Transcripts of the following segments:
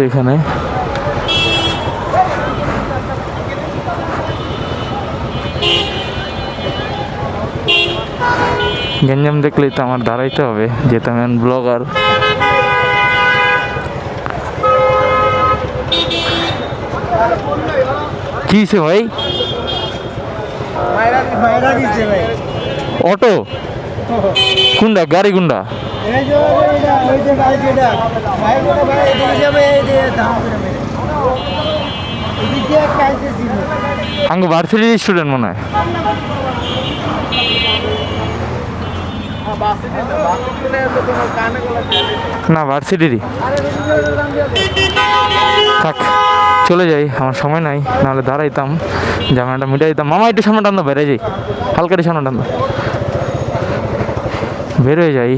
এখানে গেঞ্জাম দেখলেই তো আমার দাঁড়াইতে হবে, যেহেতু আমি ব্লগার। কি সে ভাই? অটো কোনটা? গাড়ি কোনটা? আঙ্গু ভার্সিটির স্টুডেন্ট মনে হয়। না ভার্সিটিরই। থাক চলে যাই, আমার সময় নাই, নাহলে দাঁড়াইতাম, জামাটা মিটাই দিতাম। মামা একটু সামনে টান, বেড়ে যাই, হালকা একটু সামনে টান, বের হয়ে যাই।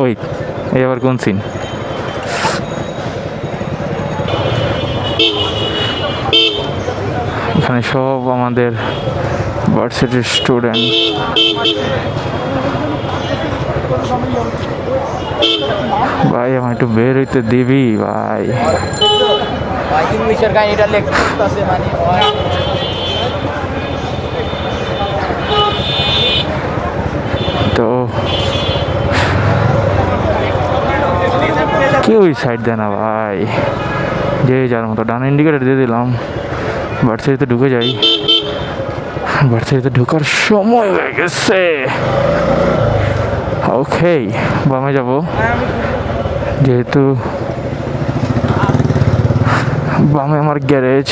ওই এই আবার কোন সিন? এখানে সব আমাদের ভার্সিটির স্টুডেন্ট। ভাই আমার একটু বের হইতে দিবি ভাই? তো কেউ সাইড দেয় না ভাই, যে যার মতো। ডান ইন্ডিকেটার দিয়ে দিলাম, ভার্সিটিতে ঢুকে যাই। ভার্সিটিতে ঢোকার সময় হয়ে গেছে। ওকে, বামে যাব, যেহেতু বামে আমার গ্যারেজ।